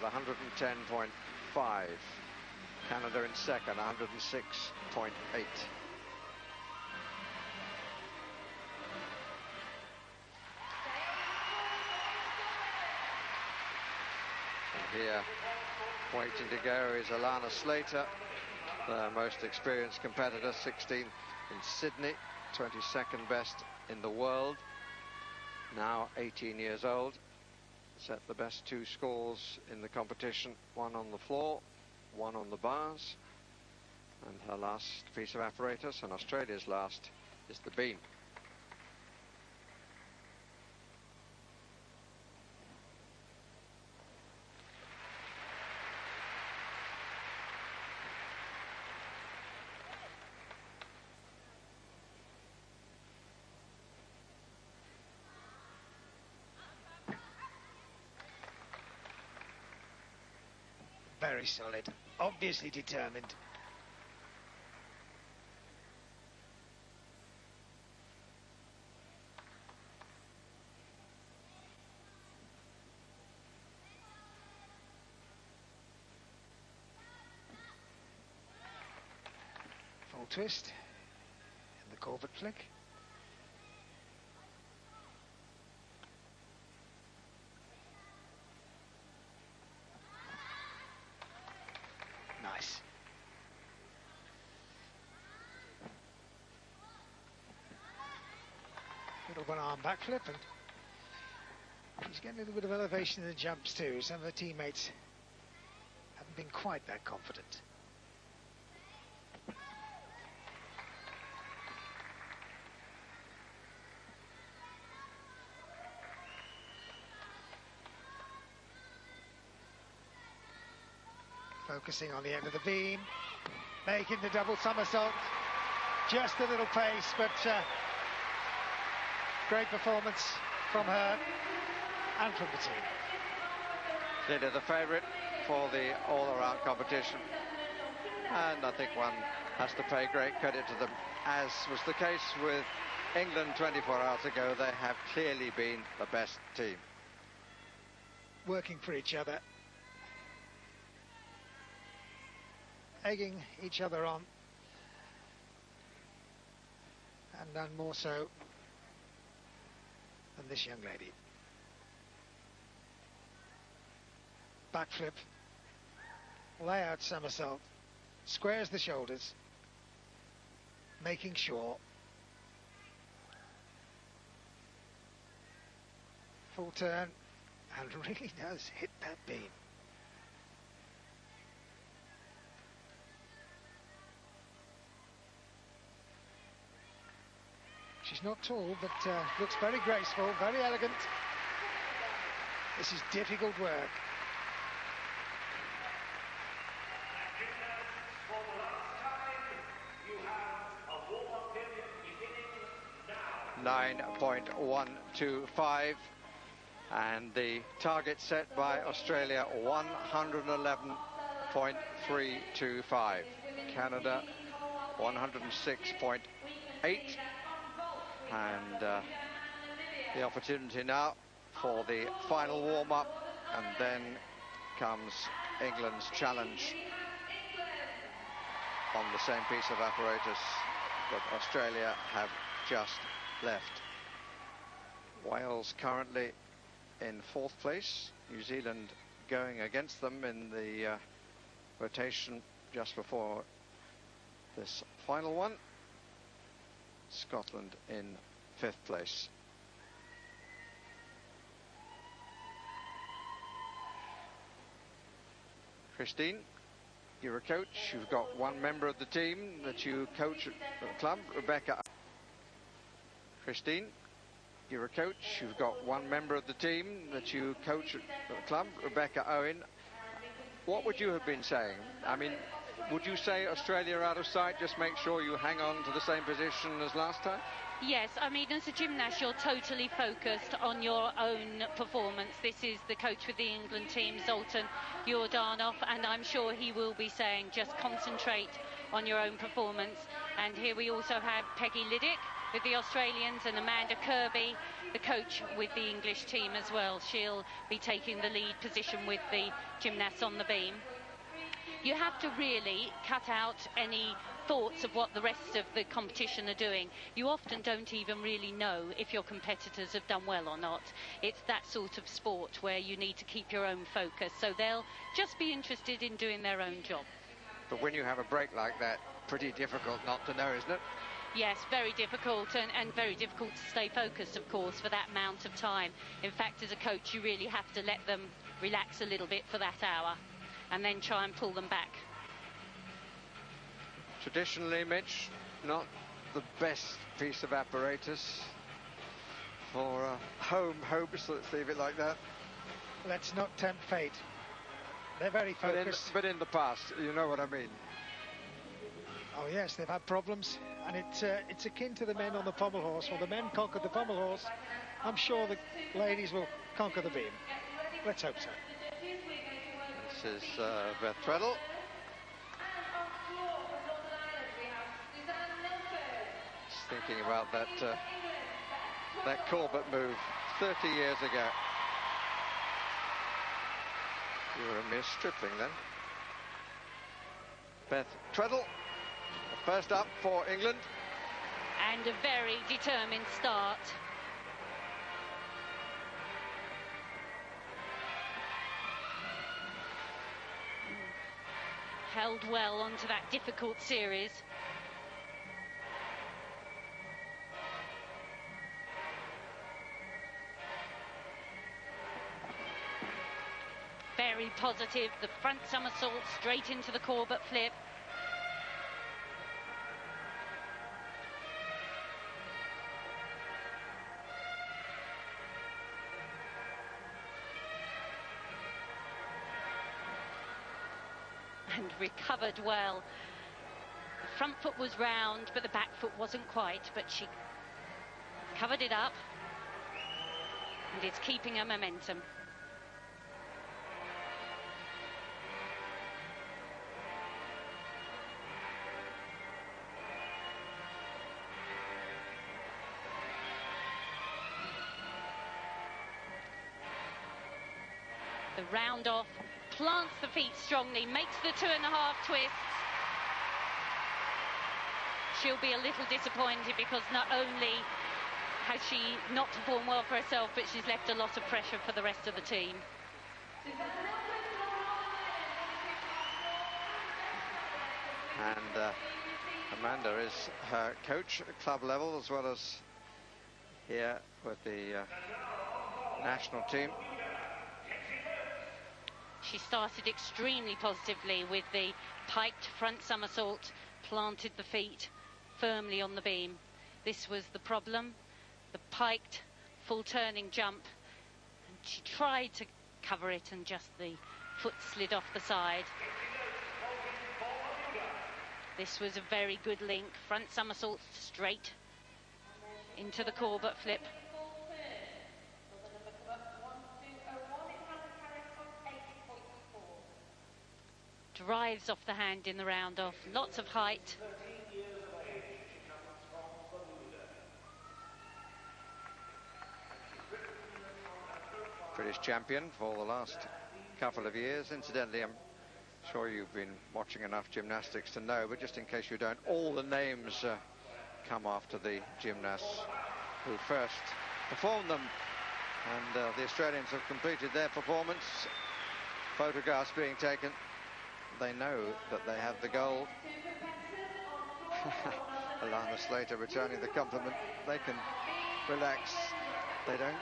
110.5. Canada in second, 106.8. And here, waiting to go, is Allana Slater, the most experienced competitor, 16th in Sydney, 22nd best in the world, now 18 years old. Set the best two scores in the competition, one on the floor, one on the bars, and her last piece of apparatus, and Australia's last, is the beam. Very solid, obviously determined. Full twist and the Corvette flick. Nice. Little one-arm backflip, and he's getting a little bit of elevation in the jumps too. Some of the teammates haven't been quite that confident. Focusing on the end of the beam, making the double somersault. Just a little pace, but great performance from her and from the team. Slater the favourite for the all-around competition, and I think one has to pay great credit to them, as was the case with England 24 hours ago. They have clearly been the best team. Working for each other, egging each other on, and none more so than this young lady. Backflip, layout somersault, squares the shoulders, making sure. Full turn, and really does hit that beam. She's not tall, but looks very graceful, very elegant. This is difficult work. .125, and the target set by Australia 111.325. Canada 106.8. And the opportunity now for the final warm-up, and then comes England's challenge on the same piece of apparatus that Australia have just left. Wales currently in 4th place, New Zealand going against them in the rotation just before this final one. Scotland in 5th place. Christine, you're a coach. You've got one member of the team that you coach at the club, Rebecca. Christine, you're a coach. You've got one member of the team that you coach at the club, Rebecca Owen. What would you have been saying? I mean, would you say Australia are out of sight? Just make sure you hang on to the same position as last time? Yes, I mean, as a gymnast, you're totally focused on your own performance. This is the coach with the England team, Zoltan Jordanov, and I'm sure he will be saying just concentrate on your own performance. And here we also have Peggy Liddick, with the Australians, and Amanda Kirby, the coach with the English team as well. She'll be taking the lead position with the gymnasts on the beam. You have to really cut out any thoughts of what the rest of the competition are doing. You often don't even really know if your competitors have done well or not. It's that sort of sport where you need to keep your own focus, so they'll just be interested in doing their own job. But when you have a break like that, pretty difficult not to know, isn't it? Yes, very difficult, and very difficult to stay focused, of course, for that amount of time. In fact, as a coach, you really have to let them relax a little bit for that hour and then try and pull them back. Traditionally, Mitch, not the best piece of apparatus for home hopes, let's leave it like that. Let's not tempt fate. They're very focused. But in the past, you know what I mean. Oh yes, they've had problems, and it's akin to the men on the pommel horse. Well, the men conquered the pommel horse. I'm sure the ladies will conquer the beam. Let's hope so. This is Beth Tweddle. Just thinking about that Corbett move 30 years ago. You were a mere stripling then. Beth Tweddle, first up for England. And a very determined start. Held well onto that difficult series. Very positive, the front somersault straight into the Corbett flip. And recovered well. The front foot was round, but the back foot wasn't quite, but she covered it up and is keeping her momentum. The round off, plants the feet strongly, makes the 2.5 twists. She'll be a little disappointed because not only has she not performed well for herself, but she's left a lot of pressure for the rest of the team. And Amanda is her coach at club level as well as here with the national team. She started extremely positively with the piked front somersault, planted the feet firmly on the beam. This was the problem, the piked full turning jump. And she tried to cover it and just the foot slid off the side. This was a very good link, front somersault straight into the Corbett flip. Drives off the hand in the round off, lots of height. British champion for the last couple of years. Incidentally, I'm sure you've been watching enough gymnastics to know, but just in case you don't, all the names come after the gymnasts who first performed them. And the Australians have completed their performance. Photographs being taken. They know that they have the gold. Allana Slater returning the compliment. They can relax. They don't